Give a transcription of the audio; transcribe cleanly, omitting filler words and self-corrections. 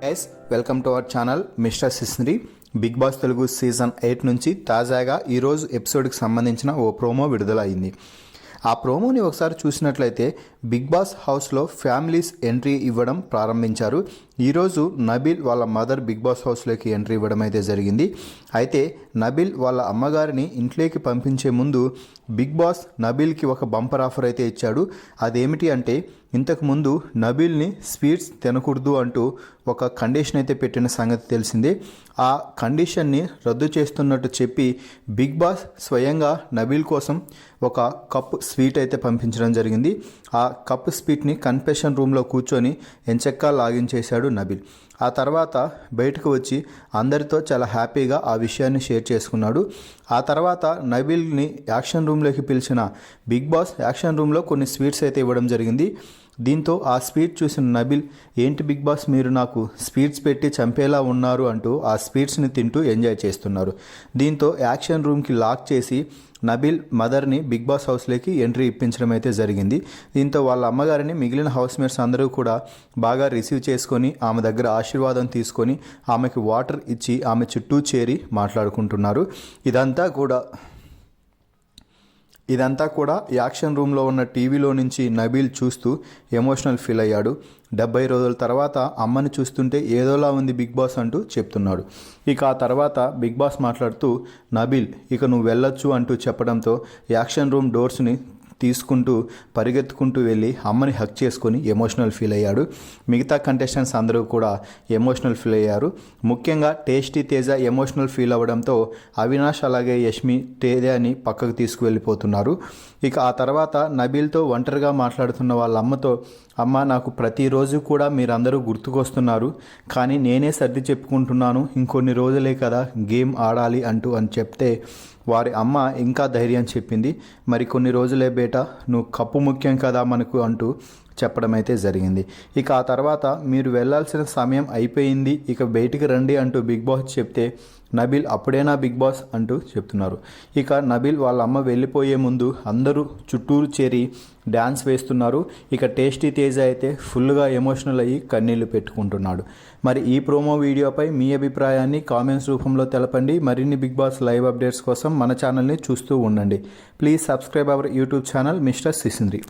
Guys welcome to our channel mister సిస్నరీ. Bigg Boss Telugu season 8 నుంచి తాజాగా ఈరోజు ఎపిసోడ్కి సంబంధించిన ఓ ప్రోమో విడుదల అయింది. ఆ ప్రోమోని ఒకసారి చూసినట్లయితే బిగ్ బాస్ హౌస్లో ఫ్యామిలీస్ ఎంట్రీ ఇవ్వడం ప్రారంభించారు. ఈరోజు నబీల్ వాళ్ళ మదర్ బిగ్ బాస్ హౌస్లోకి ఎంట్రీ ఇవ్వడం అయితే జరిగింది. అయితే నబీల్ వాళ్ళ అమ్మగారిని ఇంట్లోకి పంపించే ముందు బిగ్ బాస్ నబీల్కి ఒక బంపర్ ఆఫర్ అయితే ఇచ్చాడు. అదేమిటి అంటే ఇంతకుముందు నబీల్ని స్వీట్స్ తినకూడదు అంటూ ఒక కండిషన్ అయితే పెట్టిన సంగతి తెలిసిందే. ఆ కండిషన్ని రద్దు చేస్తున్నట్టు చెప్పి బిగ్ బాస్ స్వయంగా నబీల్ కోసం ఒక కప్ స్వీట్ అయితే పంపించడం జరిగింది. ఆ కప్ స్వీట్ని కన్ఫెషన్ రూమ్లో కూర్చొని ఎంచక్కా లాగించేశాడు నబీల్. ఆ తర్వాత బయటకు వచ్చి అందరితో చాలా హ్యాపీగా ఆ విషయాన్ని షేర్ చేసుకున్నాడు. ఆ తర్వాత నబీల్ని యాక్షన్ రూమ్లోకి పిలిచిన బిగ్ బాస్ యాక్షన్ రూమ్లో కొన్ని స్వీట్స్ అయితే ఇవ్వడం జరిగింది. దీంతో ఆ స్వీట్ చూసిన నబీల్, ఏంటి బిగ్ బాస్ మీరు నాకు స్వీట్స్ పెట్టి చంపేలా ఉన్నారు అంటూ ఆ స్వీట్స్ని తింటూ ఎంజాయ్ చేస్తున్నారు. దీంతో యాక్షన్ రూమ్కి లాక్ చేసి నబీల్ మదర్ని బిగ్ బాస్ హౌస్లోకి ఎంట్రీ ఇప్పించడం అయితే జరిగింది. దీంతో వాళ్ళ అమ్మగారిని మిగిలిన హౌస్మేట్స్ అందరూ కూడా బాగా రిసీవ్ చేసుకొని ఆమె దగ్గర ఆశీర్వాదం తీసుకొని ఆమెకి వాటర్ ఇచ్చి ఆమె చుట్టూ చేరి మాట్లాడుకుంటున్నారు. ఇదంతా కూడా యాక్షన్ రూమ్లో ఉన్న టీవీలో నుంచి నబీల్ చూస్తూ ఎమోషనల్ ఫీల్ అయ్యాడు. 70 రోజుల తర్వాత అమ్మని చూస్తుంటే ఏదోలా ఉంది బిగ్ బాస్ అంటూ చెప్తున్నాడు. ఇక ఆ తర్వాత బిగ్ బాస్ మాట్లాడుతూ నబీల్ ఇక నువ్వు వెళ్ళొచ్చు అంటూ చెప్పడంతో యాక్షన్ రూమ్ డోర్స్ని తీసుకుంటూ పరిగెత్తుకుంటూ వెళ్ళి అమ్మని హక్ చేసుకొని ఎమోషనల్ ఫీల్ అయ్యాడు. మిగతా కంటెస్టెంట్స్ అందరూ కూడా ఎమోషనల్ ఫీల్ అయ్యారు. ముఖ్యంగా టేస్టీ తేజ ఎమోషనల్ ఫీల్ అవ్వడంతో అవినాష్ అలాగే యష్మి తేజని పక్కకు తీసుకువెళ్ళిపోతున్నారు. ఇక ఆ తర్వాత నబీల్తో ఒంటరిగా మాట్లాడుతున్న వాళ్ళ అమ్మతో, అమ్మ నాకు ప్రతిరోజు కూడా మీరందరూ గుర్తుకొస్తున్నారు, కానీ నేనే సర్ది చెప్పుకుంటున్నాను, ఇంకొన్ని రోజులే కదా గేమ్ ఆడాలి అని చెప్తే వారి అమ్మ ఇంకా ధైర్యం చెప్పింది, మరి కొన్ని రోజులే బేటా, నువ్వు కప్పు ముఖ్యం కదా మనకు అంటూ చెప్పడం అయితే జరిగింది. ఇక ఆ తర్వాత మీరు వెళ్ళాల్సిన సమయం అయిపోయింది, ఇక బయటికి రండి అంటూ బిగ్ బాస్ చెప్తే నబీల్ అప్పుడేనా బిగ్ బాస్ అంటూ చెప్తున్నారు. ఇక నబీల్ వాళ్ళ అమ్మ వెళ్ళిపోయే ముందు అందరూ చుట్టూరు చేరి డ్యాన్స్ వేస్తున్నారు. ఇక టేస్టీ తేజ అయితే ఫుల్గా ఎమోషనల్ అయ్యి కన్నీళ్లు పెట్టుకుంటున్నాడు. మరి ఈ ప్రోమో వీడియోపై మీ అభిప్రాయాన్ని కామెంట్స్ రూపంలో తెలపండి. మరిన్ని బిగ్ బాస్ లైవ్ అప్డేట్స్ కోసం మన ఛానల్ని చూస్తూ ఉండండి. Please subscribe our YouTube channel mister సిసింద్రి.